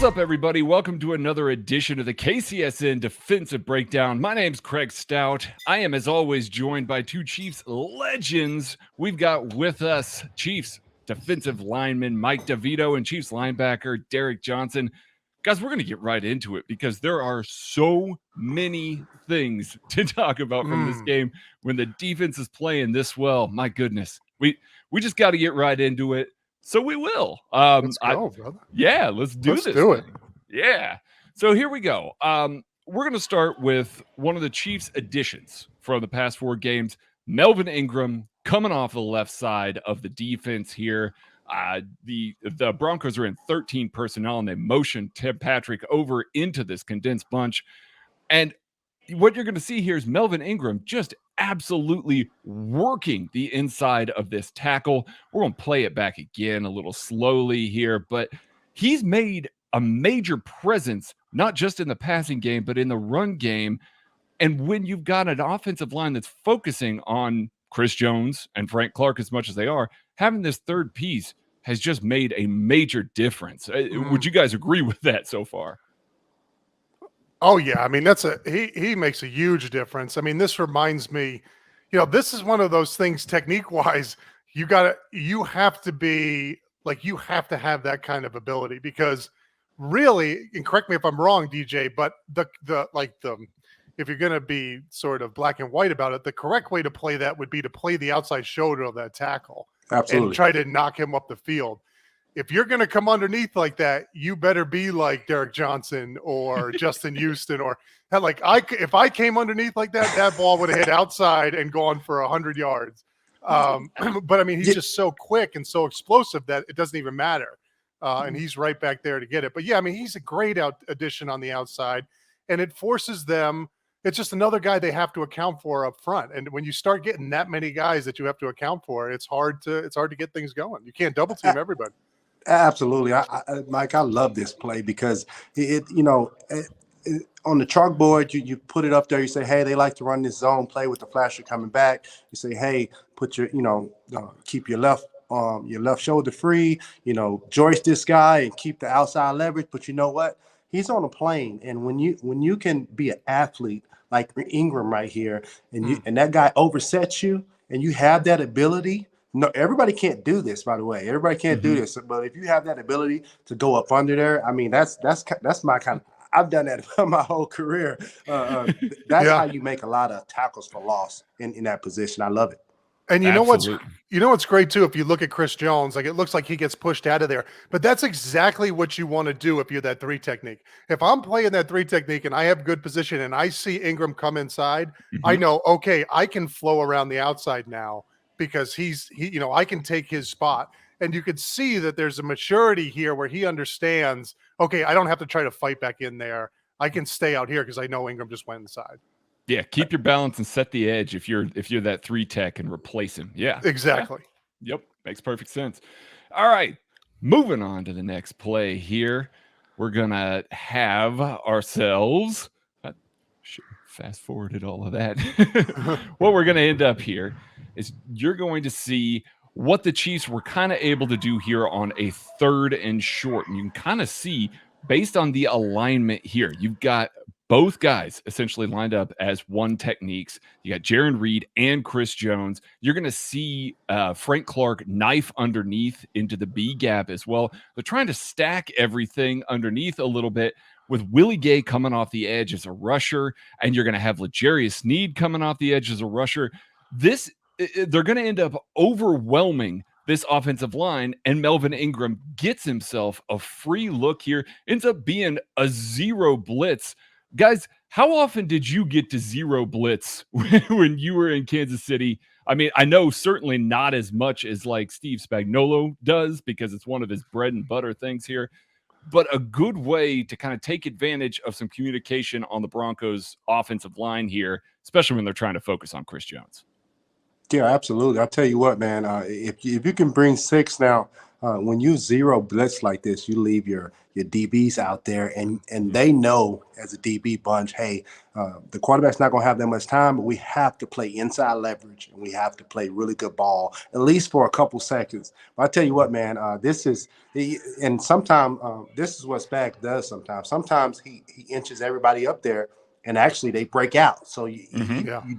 up, everybody? Welcome to another edition of the KCSN Defensive Breakdown. My name's Craig Stout. I am, as always, joined by two Chiefs legends. We've got with us Chiefs defensive lineman Mike DeVito and Chiefs linebacker Derrick Johnson. Guys, we're going to get right into it because there are so many things to talk about from this game when the defense is playing this well. My goodness, we just got to get right into it. So we will. Let's go, brother. Yeah, let's do it. Yeah. So here we go. We're going to start with one of the Chiefs' additions from the past four games. Melvin Ingram coming off the left side of the defense here. The Broncos are in 13 personnel, and they motion Tim Patrick over into this condensed bunch. And what you're going to see here is Melvin Ingram just absolutely working the inside of this tackle. We're going to play it back again a little slowly here, but he's made a major presence, not just in the passing game, but in the run game. And when you've got an offensive line that's focusing on Chris Jones and Frank Clark as much as they are, having this third piece has just made a major difference. Would you guys agree with that so far? Oh yeah, I mean he makes a huge difference. I mean, this reminds me, this is one of those things technique wise, you have to have that kind of ability, because really, and correct me if I'm wrong, DJ, but if you're going to be sort of black and white about it, the correct way to play that would be to play the outside shoulder of that tackle. Absolutely. And try to knock him up the field. If you're going to come underneath like that, you better be like Derrick Johnson or Justin Houston, or if I came underneath like that, that ball would have hit outside and gone for 100 yards. But I mean, he's just so quick and so explosive that it doesn't even matter. And he's right back there to get it. But yeah, I mean, he's a great addition on the outside, and it forces them. It's just another guy they have to account for up front. And when you start getting that many guys that you have to account for, it's hard to get things going. You can't double team everybody. Absolutely. Mike, I love this play because on the chalkboard, you put it up there. You say, hey, they like to run this zone play with the flasher coming back. You say, hey, put your, keep your left shoulder free, joist this guy and keep the outside leverage. But you know what? He's on a plane. And when you can be an athlete like Ingram right here, and that guy oversets you, and you have that ability. No, everybody can't do this, by the way. Everybody can't do this. But if you have that ability to go up under there, I mean, that's my kind of – I've done that my whole career. That's how you make a lot of tackles for loss in that position. I love it. And you know what's great too, if you look at Chris Jones, like it looks like he gets pushed out of there. But that's exactly what you want to do if you're that three technique. If I'm playing that three technique and I have good position and I see Ingram come inside, I know, okay, I can flow around the outside now because I can take his spot. And you could see that there's a maturity here where he understands, okay, I don't have to try to fight back in there. I can stay out here because I know Ingram just went inside. Yeah, keep your balance and set the edge if you're that three tech and replace him. Yeah, exactly. Yep, makes perfect sense. All right, moving on to the next play here. We're gonna have ourselves. Fast forwarded all of that. What we're gonna end up here is you're going to see what the Chiefs were kind of able to do here on a 3rd and short, and you can kind of see based on the alignment here. You've got both guys essentially lined up as one techniques. You got Jaron Reed and Chris Jones. You're going to see Frank Clark knife underneath into the B gap as well. They're trying to stack everything underneath a little bit with Willie Gay coming off the edge as a rusher, and you're going to have L'Jarius Sneed coming off the edge as a rusher. They're going to end up overwhelming this offensive line, and Melvin Ingram gets himself a free look here. Ends up being a 0 blitz. Guys, how often did you get to 0 blitz when you were in Kansas City? I mean, I know certainly not as much as like Steve Spagnuolo does because it's one of his bread and butter things here, but a good way to kind of take advantage of some communication on the Broncos offensive line here, especially when they're trying to focus on Chris Jones. Yeah, absolutely. I'll tell you what, man, if you can bring 6 now, when you zero blitz like this, you leave your DBs out there, and they know as a DB bunch, hey, the quarterback's not going to have that much time, but we have to play inside leverage, and we have to play really good ball, at least for a couple seconds. But I tell you what, man, this is – and sometimes this is what Spag does sometimes. Sometimes he inches everybody up there, and actually they break out. So you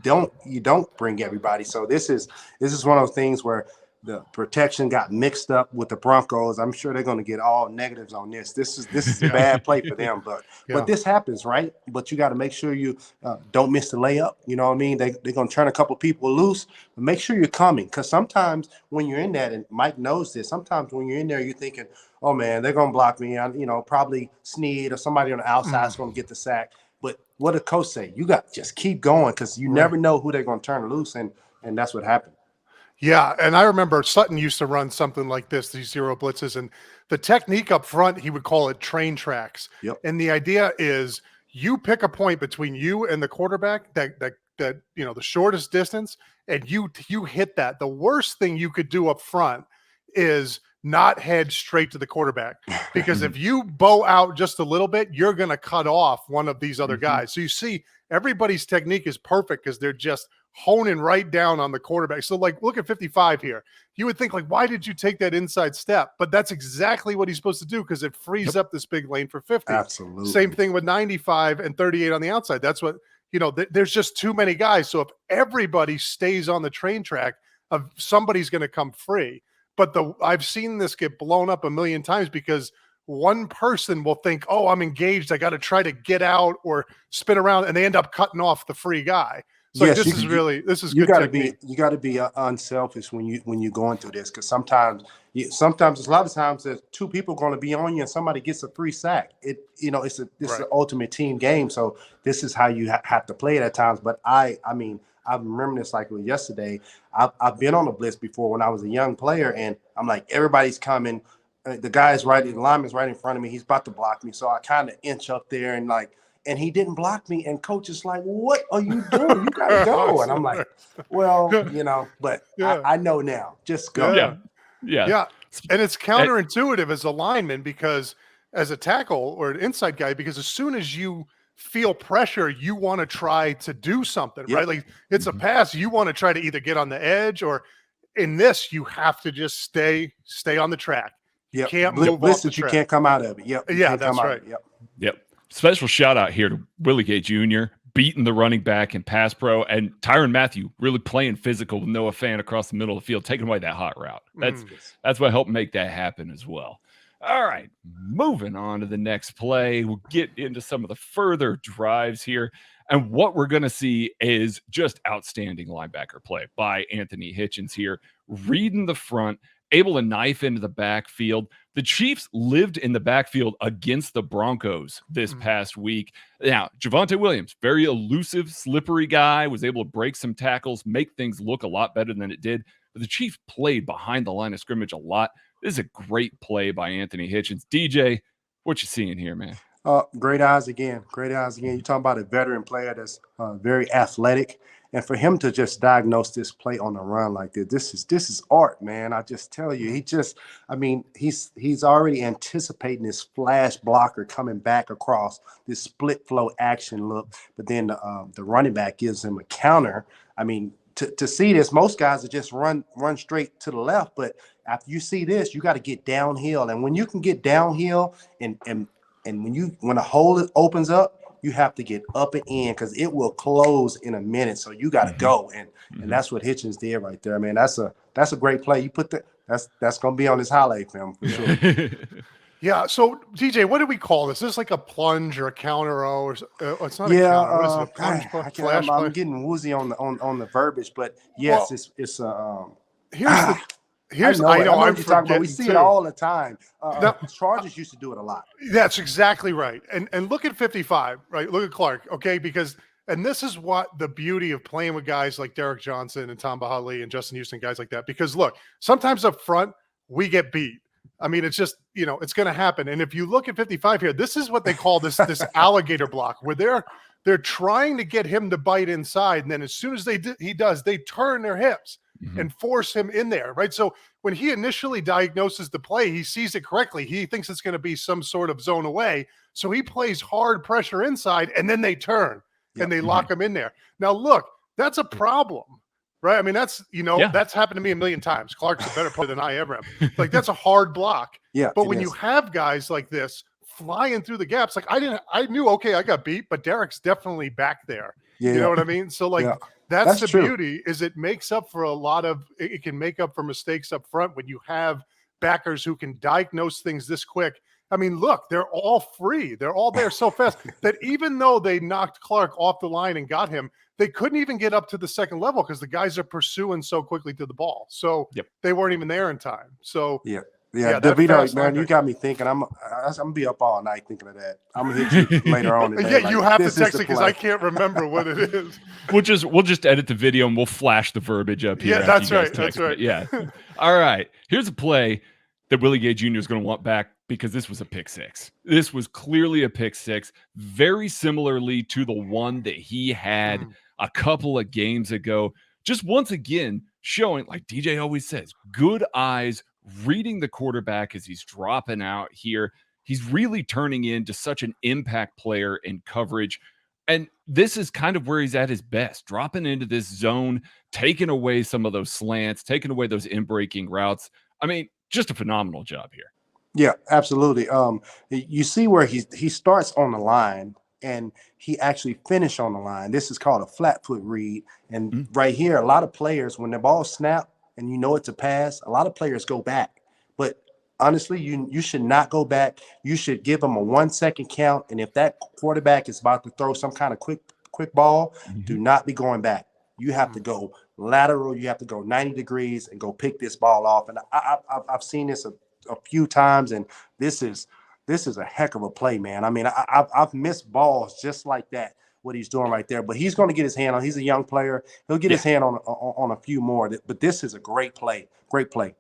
don't bring everybody. So this is one of those things where the protection got mixed up with the Broncos. I'm sure they're going to get all negatives on this. This is a bad play for them, but this happens, right? But you got to make sure you don't miss the layup. You know what I mean? They're going to turn a couple people loose, but make sure you're coming, because sometimes when you're in that, and Mike knows this, sometimes when you're in there, you're thinking, oh man, they're going to block me. Probably Snead or somebody on the outside is going to get the sack. But what did coach say? You got to just keep going, because you never know who they're going to turn loose, and that's what happened. Yeah, and I remember Sutton used to run something like this, these zero blitzes, and the technique up front, he would call it train tracks. Yep. And the idea is you pick a point between you and the quarterback that the shortest distance, and you hit that. The worst thing you could do up front is not head straight to the quarterback, because if you bow out just a little bit, you're going to cut off one of these other guys. So you see, everybody's technique is perfect because they're just honing right down on the quarterback. So like, look at 55 here. You would think like, why did you take that inside step? But that's exactly what he's supposed to do, because it frees up this big lane for 50. Absolutely. Same thing with 95 and 38 on the outside. That's what, there's just too many guys. So if everybody stays on the train track, somebody's going to come free. But I've seen this get blown up a million times because one person will think, oh, I'm engaged, I got to try to get out or spin around, and they end up cutting off the free guy. So yes, this is you good got technique. you got to be unselfish when you're going through this, because sometimes a lot of times there's two people going to be on you and somebody gets a free sack. This is an ultimate team game, so this is how you have to play it at times. But I remember this like it was yesterday. I've been on a blitz before when I was a young player, and I'm like, everybody's coming. The lineman's right in front of me. He's about to block me, so I kind of inch up there and he didn't block me. And coach is like, what are you doing? You got to go. And I'm like, well, but I know now. Just go. Yeah. And it's counterintuitive as a lineman, because as a tackle or an inside guy, because as soon as you feel pressure, you want to try to do something, right? Like it's a pass. You want to try to either get on the edge, or in this, you have to just stay on the track. You can't move off the track. You can't come out of it. Yeah, that's right. Yep. Special shout out here to Willie Gay Jr., beating the running back in pass pro, and Tyrann Mathieu really playing physical with Noah Fant across the middle of the field, taking away that hot route. That's what helped make that happen as well. All right, moving on to the next play. We'll get into some of the further drives here. And what we're going to see is just outstanding linebacker play by Anthony Hitchens here, reading the front, able to knife into the backfield. The Chiefs lived in the backfield against the Broncos this past week. Now, Javonte Williams, very elusive, slippery guy, was able to break some tackles, make things look a lot better than it did. But the Chiefs played behind the line of scrimmage a lot. This is a great play by Anthony Hitchens. DJ, what you seeing here, man? Great eyes again. You're talking about a veteran player that's very athletic. And for him to just diagnose this play on the run like this is art, man. I just tell you, he's already anticipating this flash blocker coming back across this split flow action look. But then the running back gives him a counter. I mean, to see this, most guys are just run straight to the left. But after you see this, you got to get downhill. And when you can get downhill and when a hole opens up, you have to get up and in, because it will close in a minute. So you got to go, and that's what Hitchens did right there, man. That's a great play. You put that's gonna be on his highlight film for sure. Yeah. So DJ, what do we call this? Is this like a plunge or a counter or it's not a counter? What is it? A plunge? I'm getting woozy on the verbiage, but yes, Here's I know I'm what you're talking about. We see it all the time. Chargers used to do it a lot. That's exactly right. And look at 55, right? Look at Clark, okay? And this is what the beauty of playing with guys like Derrick Johnson and Tom Bahaley and Justin Houston, guys like that. Because look, sometimes up front we get beat. I mean, it's just, it's going to happen. And if you look at 55 here, this is what they call this alligator block, where they're trying to get him to bite inside, and then as soon as he does, they turn their hips. and force him in there, right? So when he initially diagnoses the play, he sees it correctly. He thinks it's going to be some sort of zone away. So he plays hard pressure inside, and then they turn and they lock him in there. Now, look, that's a problem, right? I mean, that's, that's happened to me a million times. Clark's a better player than I ever am. Like, that's a hard block. Yeah. But when you have guys like this flying through the gaps, like I knew, okay, I got beat, but Derrick's definitely back there. Yeah. You know what I mean? So like, that's the beauty, is it makes up for it can make up for mistakes up front when you have backers who can diagnose things this quick. I mean, look, they're all free. They're all there so fast that even though they knocked Clark off the line and got him, they couldn't even get up to the second level because the guys are pursuing so quickly to the ball. So they weren't even there in time. So DeVito, man, you got me thinking. I'm gonna be up all night thinking of that. I'm gonna hit you later on today. Yeah, you have to text it because I can't remember what it is. We'll just edit the video and we'll flash the verbiage up here. Yeah, that's right. That's right. Yeah. All right. Here's a play that Willie Gay Jr. is going to want back because this was a pick six. This was clearly a pick six, very similarly to the one that he had a couple of games ago. Just once again showing, like DJ always says, good eyes, reading the quarterback as he's dropping out here. He's really turning into such an impact player in coverage. And this is kind of where he's at his best, dropping into this zone, taking away some of those slants, taking away those in-breaking routes. I mean, just a phenomenal job here. Yeah, absolutely. You see where he starts on the line and he actually finished on the line. This is called a flat foot read. And right here, a lot of players, when the ball snap and you know it's a pass, a lot of players go back. But honestly, you should not go back. You should give them a 1 second count. And if that quarterback is about to throw some kind of quick ball, do not be going back. You have to go lateral. You have to go 90 degrees and go pick this ball off. And I've seen this a few times, and this is a heck of a play, man. I mean, I've missed balls just like that, what he's doing right there. But he's going to get his hand on. He's a young player. He'll get his hand on a few more. But this is a great play. Great play.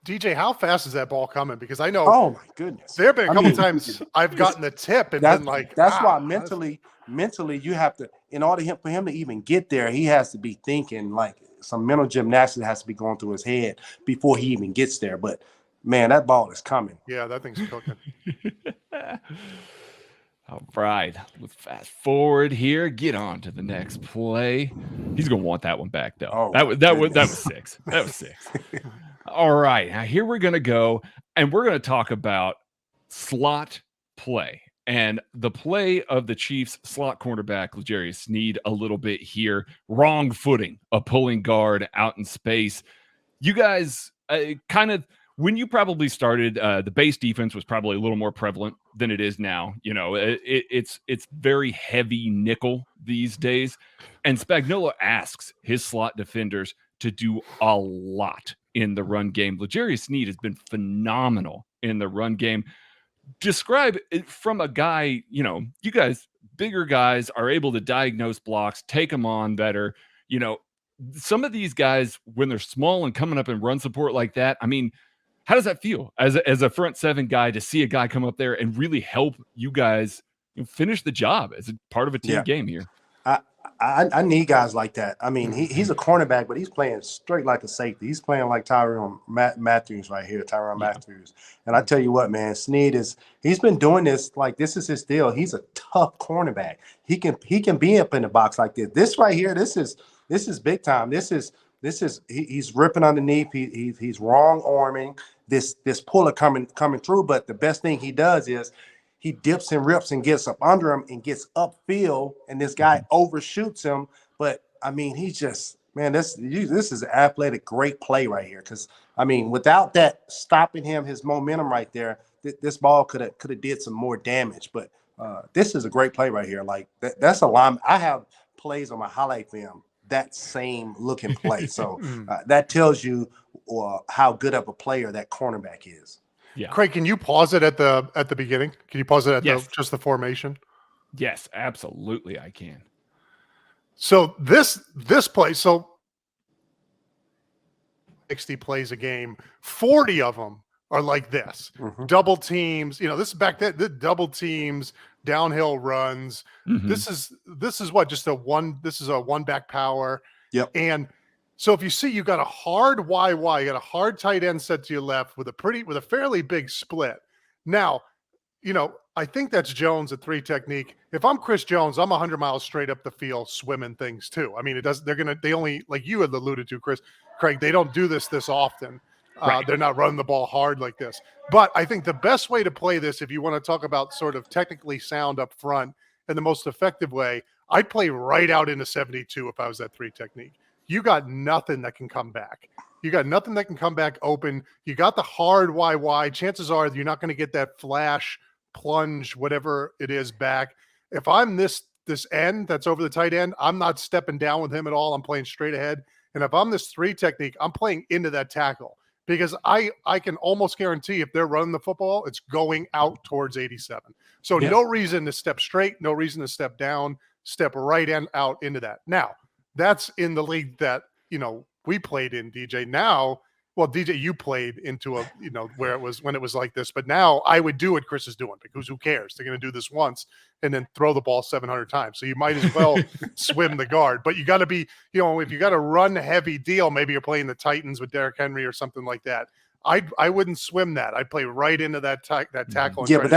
DJ, how fast is that ball coming? Because I know. Oh my goodness. There have been a couple times I've gotten the tip and been like, that's why mentally you have to, in order for him to even get there, he has to be thinking, like, some mental gymnastics has to be going through his head before he even gets there. But man, that ball is coming. Yeah, that thing's cooking. All right, let's fast forward here. Get on to the next play. He's gonna want that one back though. Oh, that was six. That was six. All right, now here we're gonna go, and we're gonna talk about slot play and the play of the Chiefs slot cornerback L'Jarius Sneed a little bit here. Wrong footing, a pulling guard out in space. You guys kind of. When you probably started, the base defense was probably a little more prevalent than it is now. You know, it's very heavy nickel these days. And Spagnuolo asks his slot defenders to do a lot in the run game. L'Jarius Sneed has been phenomenal in the run game. Describe it from a guy, you guys, bigger guys are able to diagnose blocks, take them on better. Some of these guys, when they're small and coming up in run support like that, I mean, how does that feel as a front seven guy to see a guy come up there and really help you guys finish the job as a part of a team game here? I need guys like that. I mean, he's a cornerback, but he's playing straight like a safety. He's playing like Tyrann Matthews right here, Tyrann Matthews. And I tell you what, man, Sneed he's been doing this, like, this is his deal. He's a tough cornerback. He can be up in the box like this. This right here, this is big time. He's ripping underneath. He's wrong arming this puller coming through. But the best thing he does is he dips and rips and gets up under him and gets upfield, and this guy overshoots him. But I mean, he just, man, this is an athletic, great play right here. Because I mean, without that stopping him, his momentum right there, this ball could have did some more damage. But this is a great play right here. Like that's a line. I have plays on my highlight film, that same looking play. So that tells you how good of a player that cornerback is. Yeah. Craig, can you pause it at the beginning? Can you pause it at just the formation? Yes, absolutely I can. So this play, 60 plays a game, 40 of them are like this. Double teams, this is back then, the double teams, downhill runs. This is what, just this is a one back power. Yep. And So if you see you got a hard YY, you got a hard tight end set to your left with a fairly big split. Now, I think that's Jones at 3 technique. If I'm Chris Jones, I'm 100 miles straight up the field swimming things too. I mean, they only, like you had alluded to, Craig, they don't do this often. Right. They're not running the ball hard like this. But I think the best way to play this, if you want to talk about sort of technically sound up front and the most effective way, I'd play right out into 72 if I was at 3 technique. You got nothing that can come back. You got nothing that can come back open. You got the hard YY. Chances are you're not going to get that flash, plunge, whatever it is back. If I'm this end that's over the tight end, I'm not stepping down with him at all. I'm playing straight ahead. And if I'm this 3 technique, I'm playing into that tackle because I can almost guarantee if they're running the football, it's going out towards 87. So no reason to step straight, no reason to step down, step right out into that. Now, that's in the league that, we played in, DJ. Now, well, DJ, you played into a, where it was when it was like this, but now I would do what Chris is doing because who cares? They're going to do this once and then throw the ball 700 times. So you might as well swim the guard, but you got to be, if you got a run heavy deal, maybe you're playing the Titans with Derrick Henry or something like that. I wouldn't swim that. I'd play right into that tackle. And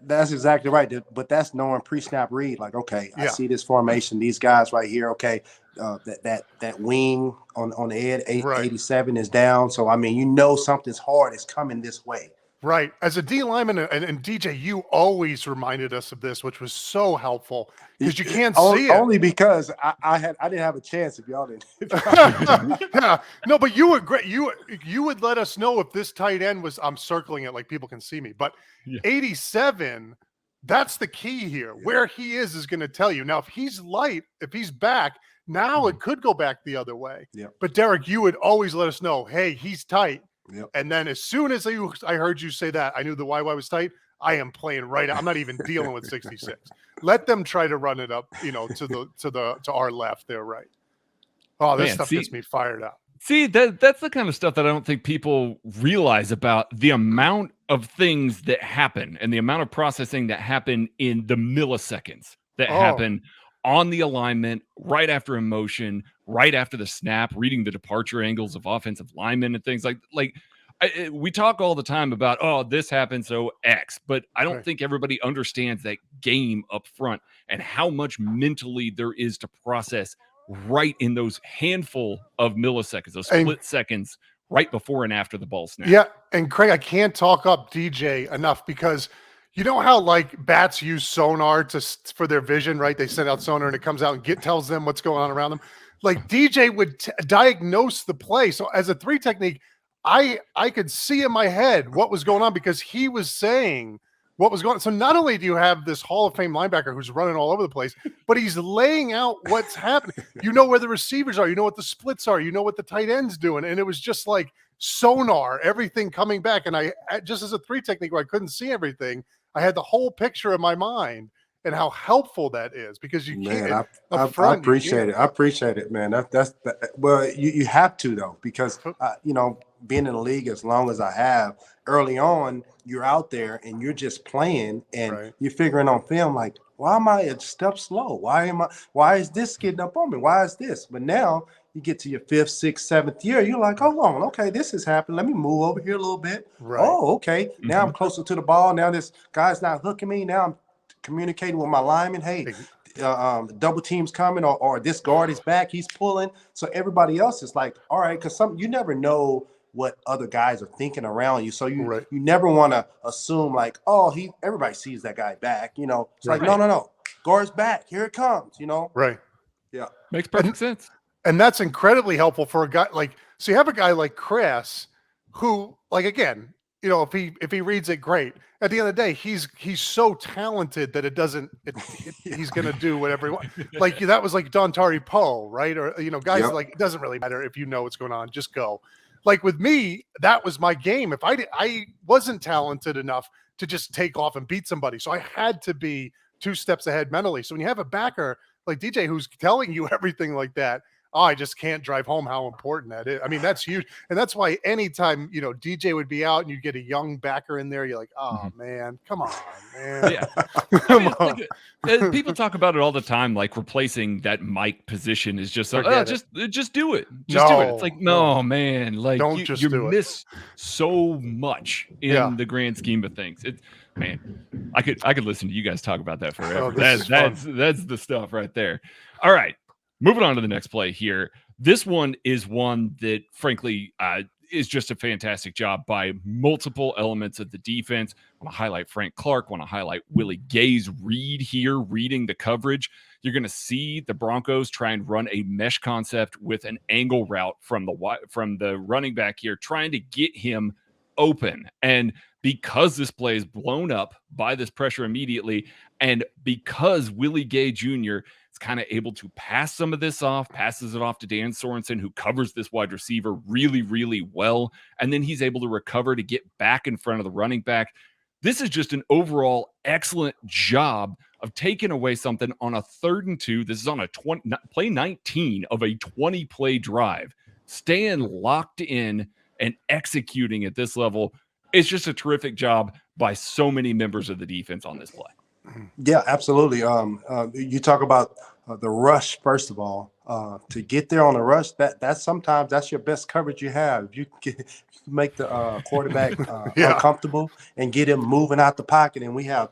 but that's exactly right. But that's knowing pre-snap read. Like, okay, I see this formation. These guys right here. Okay, that wing on the edge, 87 is down. So I mean, something's hard is coming this way. Right. As a D lineman and DJ, you always reminded us of this, which was so helpful because you can't see it. Only because I didn't have a chance if y'all didn't. Yeah. No, but you were great. You would let us know if this tight end was, I'm circling it like people can see me, but 87, that's the key here. Yeah. Where he is going to tell you. Now, if he's light, if he's back, now it could go back the other way. Yeah. But Derrick, you would always let us know, hey, he's tight. Yep. And then as soon as I heard you say that, I knew the YY was tight. I am playing right out. I'm not even dealing with 66. Let them try to run it up, to our left there, right. Oh, this stuff gets me fired up. See, that's the kind of stuff that I don't think people realize about the amount of things that happen and the amount of processing that happen in the milliseconds that happen on the alignment, right after a motion, right after the snap, reading the departure angles of offensive linemen and things like we talk all the time about, this happened, so X, but I don't think everybody understands that game up front and how much mentally there is to process right in those handful of milliseconds, those split seconds right before and after the ball snap. Yeah, and Craig, I can't talk up DJ enough because you know how like bats use sonar for their vision, right? They send out sonar and it comes out and tells them what's going on around them. Like DJ would diagnose the play. So as a 3 technique, I could see in my head what was going on because he was saying what was going on. So not only do you have this Hall of Fame linebacker who's running all over the place, but he's laying out what's happening. You know where the receivers are. You know what the splits are. You know what the tight end's doing. And it was just like sonar, everything coming back. And I just as a 3 technique where I couldn't see everything, I had the whole picture in my mind and how helpful that is because you can't. I appreciate it. I appreciate it, man. Well, you have to though, because being in the league as long as I have, early on, you're out there and you're just playing and you're figuring on film like, why am I a step slow? Why is this getting up on me? Why is this? But now you get to your 5th, 6th, 7th year, you're like, hold on, okay, this is happening. Let me move over here a little bit. Right. Oh, okay. Now I'm closer to the ball. Now this guy's not hooking me. Now I'm communicating with my lineman. Hey, double team's coming or this guard is back. He's pulling. So everybody else is like, all right, because you never know what other guys are thinking around you. So you never want to assume like, everybody sees that guy back, It's like, no. Guard's back. Here it comes, Right. Yeah. Makes perfect sense. And that's incredibly helpful for a guy so you have a guy like Chris who, like, again, if he reads it, great. At the end of the day, he's so talented that he's going to do whatever he wants. Like that was like Dontari Poe, right? Or, guys like, it doesn't really matter if you know what's going on, just go. Like with me, that was my game. If I wasn't talented enough to just take off and beat somebody. So I had to be 2 steps ahead mentally. So when you have a backer like DJ who's telling you everything like that, oh, I just can't drive home how important that is. I mean, that's huge. And that's why anytime, DJ would be out and you get a young backer in there, you're like, oh, man, come on, man. Yeah. Come on. People talk about it all the time, like replacing that Mike position is just just do it. Just do it. It's like, no, man, like you miss so much in the grand scheme of things. Man, I could listen to you guys talk about that forever. That's the stuff right there. All right, moving on to the next play here. This one is one that, frankly, is just a fantastic job by multiple elements of the defense. I want to highlight Frank Clark. Want to highlight Willie Gay's read here, reading the coverage. You're going to see the Broncos try and run a mesh concept with an angle route from the running back here, trying to get him open. And because this play is blown up by this pressure immediately, and because Willie Gay Jr. is kind of able to pass some of this off, passes it off to Dan Sorensen, who covers this wide receiver really, really well, and then he's able to recover to get back in front of the running back. This is just an overall excellent job of taking away something on a 3rd and 2. This is on a play 19 of a 20-play drive. Staying locked in and executing at this level. It's just a terrific job by so many members of the defense on this play. Yeah, absolutely. You talk about the rush, first of all, to get there on the rush. That's sometimes that's your best coverage you have. You can make the quarterback uncomfortable and get him moving out the pocket. And we have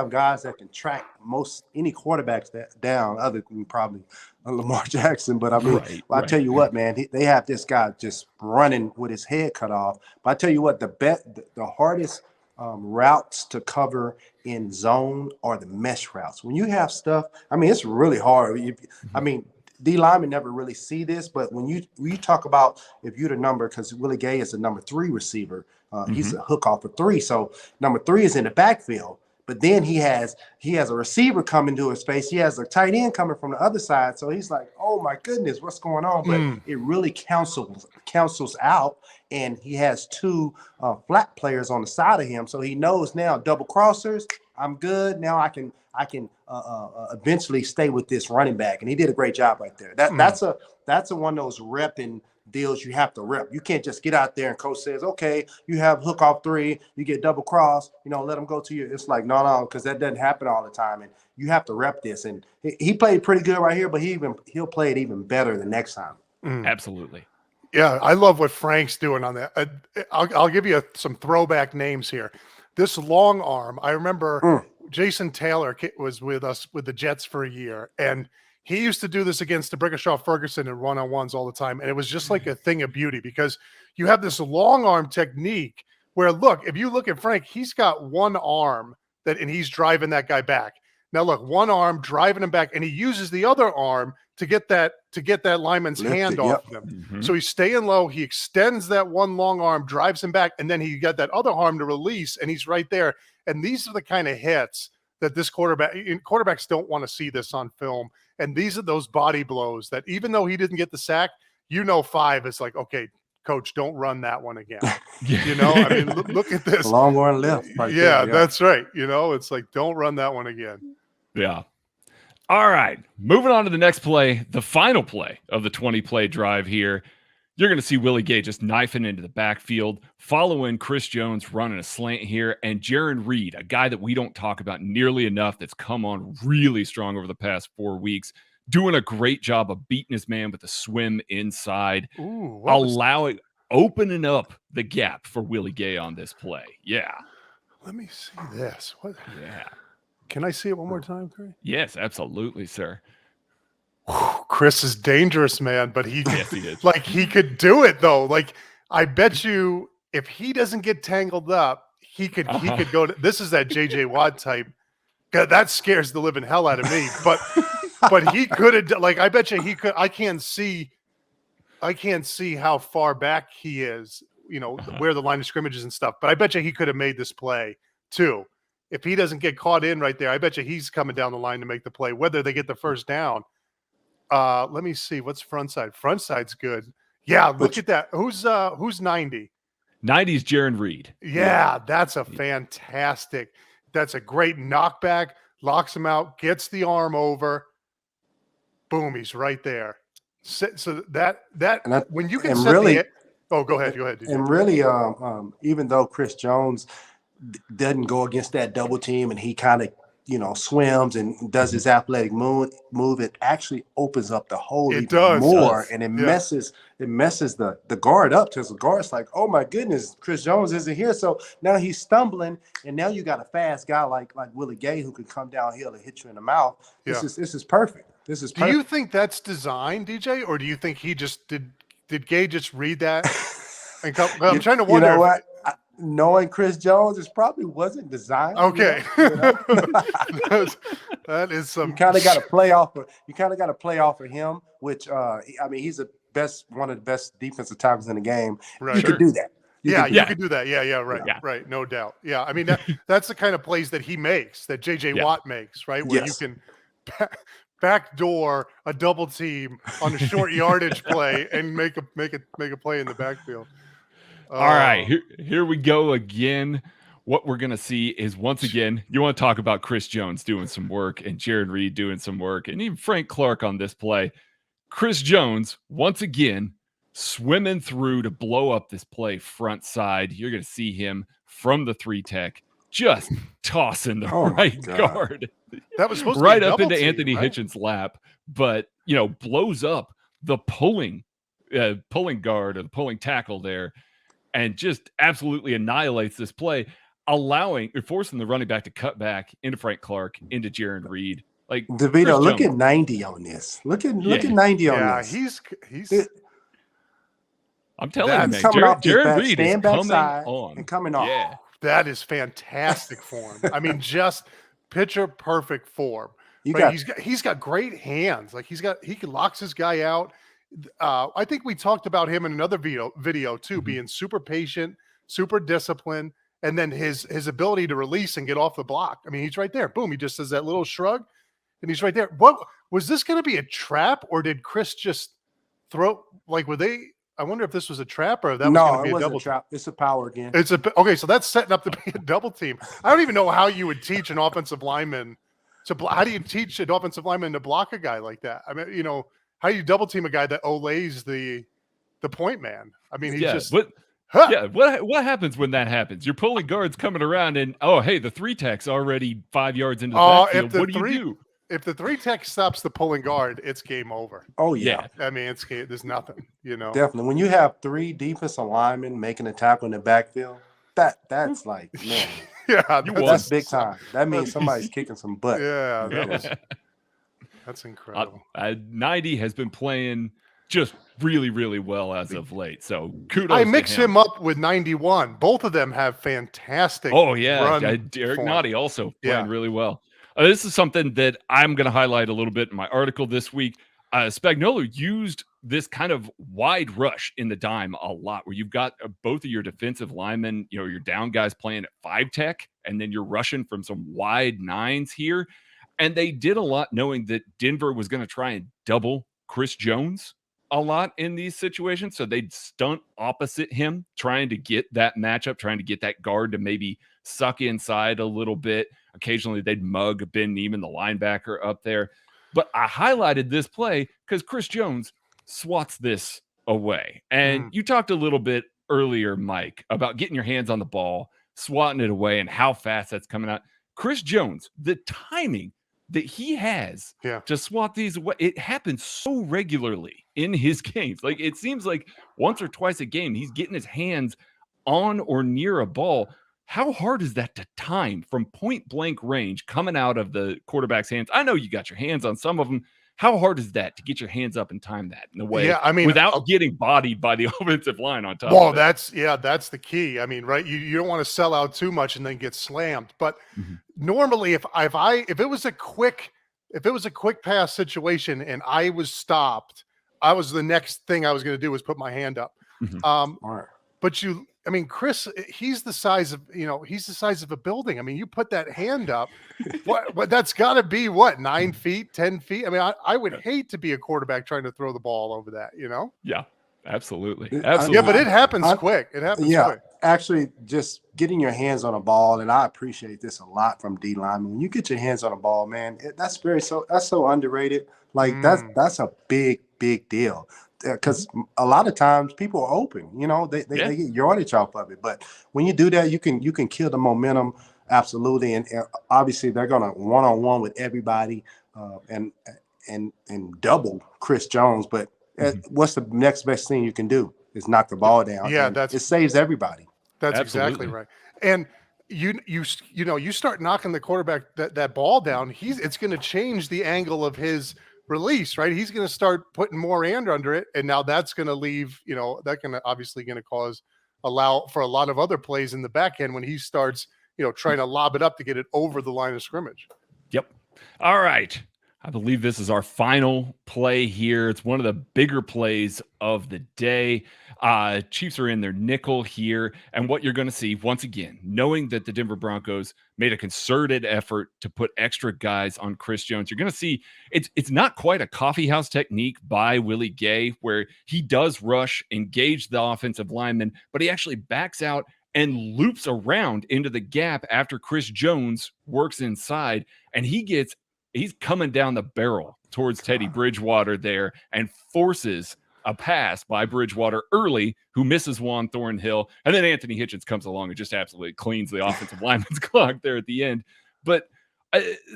guys that can track most any quarterbacks down, other than probably Lamar Jackson. But I mean, I tell you what, man, they have this guy just running with his head cut off. But I tell you what, the hardest routes to cover in zone are the mesh routes. When you have stuff, I mean, it's really hard. I mean, D linemen never really see this, but when you talk about if you're the number, because Willie Gay is a number 3 receiver, he's a hook off of 3. So number 3 is in the backfield, but then he has a receiver coming to his face. He has a tight end coming from the other side. So he's like, oh my goodness, what's going on? But it really cancels out. And he has 2 flat players on the side of him. So he knows now double crossers, I'm good. Now I can eventually stay with this running back. And he did a great job right there. That's a one of those repping deals you have to rep. You can't just get out there and coach says, okay, you have hook off 3, you get double cross, let them go to you. It's like, no, because that doesn't happen all the time. And you have to rep this. And he played pretty good right here, but he'll play it even better the next time. Absolutely. Yeah, I love what Frank's doing on that. I'll give you some throwback names here. This long arm, I remember Jason Taylor was with us with the Jets for a year, and he used to do this against the Brickashaw Ferguson in one-on-ones all the time, and it was just like a thing of beauty because you have this long arm technique where, look, if you look at Frank, he's got one arm and he's driving that guy back. Now, look, one arm driving him back, and he uses the other arm to get that lineman's hand off him. So he's staying low. He extends that one long arm, drives him back, and then he got that other arm to release, and he's right there. And these are the kind of hits that this quarterbacks don't want to see this on film. And these are those body blows that even though he didn't get the sack, 5 is like, okay, coach, don't run that one again. I mean, look at this. Long one left. Yeah, that's right. It's like, don't run that one again. Yeah. All right. Moving on to the next play, the final play of the 20-play drive here. You're going to see Willie Gay just knifing into the backfield, following Chris Jones running a slant here, and Jaron Reed, a guy that we don't talk about nearly enough that's come on really strong over the past 4 weeks, doing a great job of beating his man with a swim inside, opening up the gap for Willie Gay on this play. Yeah. Let me see this. What? Yeah. Can I see it one more time, Craig? Yes, absolutely, sir. Chris is dangerous, man, but yes, he is. Like he could do it though. Like I bet you if he doesn't get tangled up, he could go to this is that JJ Watt type. God, that scares the living hell out of me. But he could have like I bet you he could. I can't see how far back he is, where the line of scrimmage is and stuff. But I bet you he could have made this play too. If he doesn't get caught in right there, I bet you he's coming down the line to make the play, whether they get the first down. Let me see. What's front side? Front side's good. Yeah, look at that. Who's 90? 90 is Jaron Reed. Yeah, that's a fantastic. That's a great knockback. Locks him out, gets the arm over. Boom, he's right there. So when you can and set really, oh, go ahead. DJ. And really, even though Chris Jones doesn't go against that double team and he kind of, swims and does his athletic move, it actually opens up the hole even more, and it messes the guard up, because the guard's like, oh my goodness, Chris Jones isn't here, so now he's stumbling, and now you got a fast guy like Willie Gay who can come downhill and hit you in the mouth. This is perfect. This is perfect. Do you think that's designed, DJ, or do you think he just did Gay just read that? And I'm trying to wonder. You know what? Knowing Chris Jones, it probably wasn't designed. Okay, that is some. You kind of got to play off of him, which he's one of the best defensive tackles in the game. Right. You could do that. You could do that. Yeah, right, no doubt. Yeah, I mean that's the kind of plays that he makes, that JJ Watt makes, right? Where you can backdoor a double team on a short yardage play and make a play in the backfield. All right, here we go again. What we're going to see is, once again, you want to talk about Chris Jones doing some work and Jaron Reed doing some work, and even Frank Clark on this play. Chris Jones, once again, swimming through to blow up this play front side. You're going to see him from the 3-tech just tossing the right guard. That was supposed right to be up into team, Anthony right? Hitchens' lap, but, blows up the pulling guard or the pulling tackle there, and just absolutely annihilates this play, forcing the running back to cut back into Frank Clark, into Jaron Reed. Like, DeVito, look at 90 on this. Look at 90 on this. He's I'm telling you, man, Jaron Reed is coming on and coming off. Yeah. That is fantastic form. I mean, just picture perfect form. He's got great hands. Like he locks his guy out. I think we talked about him in another video too, being super patient, super disciplined, and then his ability to release and get off the block. I mean, he's right there. Boom. He just does that little shrug and he's right there. What was this going to be, a trap, or did Chris just throw, I wonder if this was a trap, or that was going to be a double trap. It's a power again. Okay. So that's setting up to be a double team. I don't even know how you would teach an offensive lineman how do you teach an offensive lineman to block a guy like that? I mean, how do you double team a guy that olays the point man? I mean, what happens when that happens? You're pulling guards coming around, and the 3-tech's already 5 yards into the backfield. What do you do? If the 3-tech stops the pulling guard, it's game over. Oh yeah. I mean, there's nothing. Definitely. When you have 3 defensive linemen making a tackle in the backfield, that's like, man. That's big time. That means somebody's kicking some butt. Yeah, that's incredible. 90 has been playing just really, really well as of late. So kudos. I mix him up with 91. Both of them have fantastic. Oh yeah, Derrick Noddy also playing really well. This is something that I'm going to highlight a little bit in my article this week. Spagnuolo used this kind of wide rush in the dime a lot, where you've got both of your defensive linemen, your down guys playing at 5-tech, and then you're rushing from some wide 9s here. And they did a lot knowing that Denver was going to try and double Chris Jones a lot in these situations. So they'd stunt opposite him, trying to get that matchup, trying to get that guard to maybe suck inside a little bit. Occasionally they'd mug Ben Neiman, the linebacker, up there. But I highlighted this play because Chris Jones swats this away. And you talked a little bit earlier, Mike, about getting your hands on the ball, swatting it away, and how fast that's coming out. Chris Jones, the timing that he has to swat these away, it happens so regularly in his games. Like, it seems like once or twice a game, he's getting his hands on or near a ball. How hard is that to time from point blank range coming out of the quarterback's hands? I know you got your hands on some of them. How hard is that to get your hands up and time that in a way without getting bodied by the offensive line on top of it? That's the key. I mean, right, you don't want to sell out too much and then get slammed. But normally if it was a quick pass situation and I was stopped, the next thing I was going to do was put my hand up. But Chris, he's the size of a building. I mean, you put that hand up, what that's got to be 9 feet, 10 feet. I mean, I would hate to be a quarterback trying to throw the ball over that, Yeah, absolutely. Yeah, but it happens quick. It happens quick. Actually, just getting your hands on a ball, and I appreciate this a lot from D linemen. When you get your hands on a ball, man, that's so underrated. Like that's a big big deal because a lot of times people are open. You know, they get yardage off of it. But when you do that, you can kill the momentum. Absolutely. And obviously they're going to one-on-one with everybody and double Chris Jones. But what's the next best thing you can do is knock the ball down. Yeah, it saves everybody. That's exactly right. And you start knocking the quarterback that ball down, it's going to change the angle of his release, right? He's going to start putting more hand under it, and now that's going to leave, obviously going to allow for a lot of other plays in the back end when he starts, trying to lob it up to get it over the line of scrimmage. Yep. All right. I believe this is our final play here. It's one of the bigger plays of the day. Chiefs are in their nickel here. And what you're going to see, once again, knowing that the Denver Broncos made a concerted effort to put extra guys on Chris Jones, you're going to see it's not quite a coffeehouse technique by Willie Gay, where he does rush, engage the offensive lineman, but he actually backs out and loops around into the gap after Chris Jones works inside, and he's coming down the barrel towards Teddy Bridgewater there and forces a pass by Bridgewater early, who misses Juan Thornhill. And then Anthony Hitchens comes along and just absolutely cleans the offensive lineman's clock there at the end. But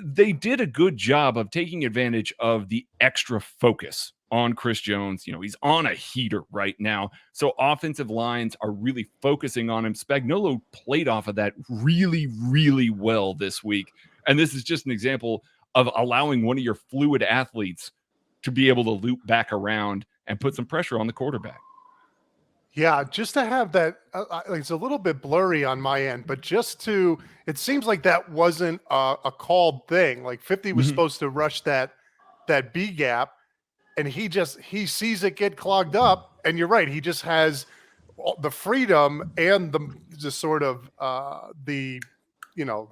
they did a good job of taking advantage of the extra focus on Chris Jones. He's on a heater right now. So offensive lines are really focusing on him. Spagnuolo played off of that really, really well this week. And this is just an example of allowing one of your fluid athletes to be able to loop back around and put some pressure on the quarterback. Yeah, just to have that, it's a little bit blurry on my end, but it seems like that wasn't a called thing. Like 50 was supposed to rush that B gap, and he sees it get clogged up, and you're right, he just has the freedom and the sort of the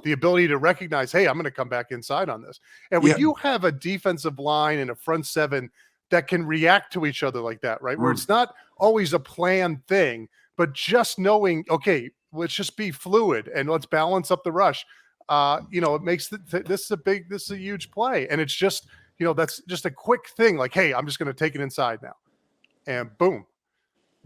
ability to recognize, hey, I'm going to come back inside on this. And when you have a defensive line and a front seven that can react to each other like that, right? Where it's not always a planned thing, but just knowing, okay, let's just be fluid and let's balance up the rush. It makes this is a huge play. And it's just, that's just a quick thing. Like, hey, I'm just going to take it inside now, and boom.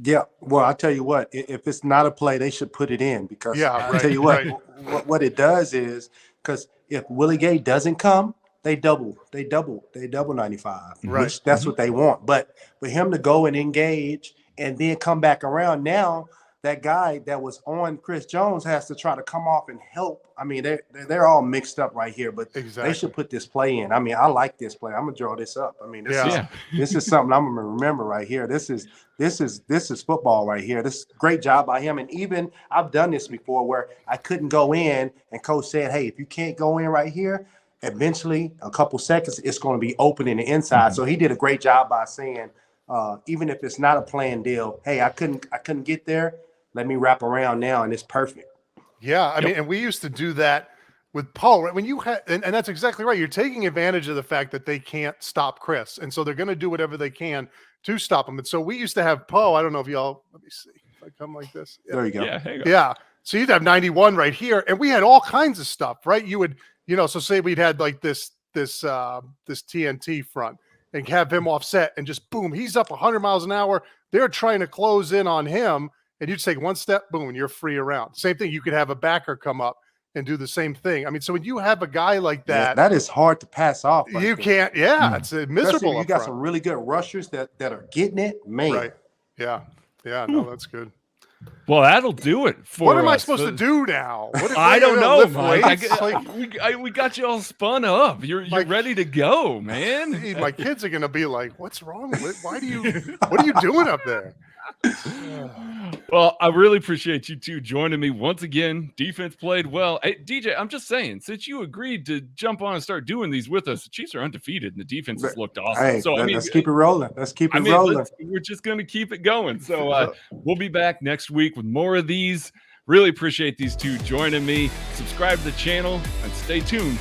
Yeah, well, I'll tell you what, if it's not a play, they should put it in because I'll tell you what it does is, because if Willie Gay doesn't come, they double 95, which that's what they want. But for him to go and engage and then come back around, now that guy that was on Chris Jones has to try to come off and help. I mean, they're all mixed up right here, but they should put this play in. I mean, I like this play. I'm gonna draw this up. I mean, this is something I'm gonna remember right here. This is football right here. This is great job by him. And even I've done this before where I couldn't go in, and coach said, hey, if you can't go in right here, eventually a couple seconds, it's going to be open in the inside. So he did a great job by saying, even if it's not a planned deal, hey, I couldn't get there. Let me wrap around now, and it's perfect. Yeah, I mean, and we used to do that with Poe, right? When you had, and that's exactly right. You're taking advantage of the fact that they can't stop Chris, and so they're going to do whatever they can to stop him. And so we used to have Poe. I don't know if y'all. Let me see if I come like this. There you go. Yeah. So you'd have 91 right here, and we had all kinds of stuff, right? You would, so say we'd had like this TNT front, and have him offset, and just boom, he's up 100 miles an hour. They're trying to close in on him. And you just take one step, boom, and you're free around. Same thing. You could have a backer come up and do the same thing. I mean, so when you have a guy like that, that is hard to pass off. You can't. Yeah, it's miserable. You got some really good rushers that are getting it, man. Right. Yeah. No, that's good. Well, that'll do it for What am I supposed to do now? I don't know, Mike. We got you all spun up. You're ready to go, man. My kids are going to be like, what's wrong with it? What are you doing up there? Well, I really appreciate you two joining me once again. Defense played well. Hey, DJ, I'm just saying, since you agreed to jump on and start doing these with us, the Chiefs are undefeated and the defense has looked awesome. Hey, so let's keep it rolling. Rolling. We're just going to keep it going. So we'll be back next week with more of these. Really appreciate these two joining me. Subscribe to the channel and stay tuned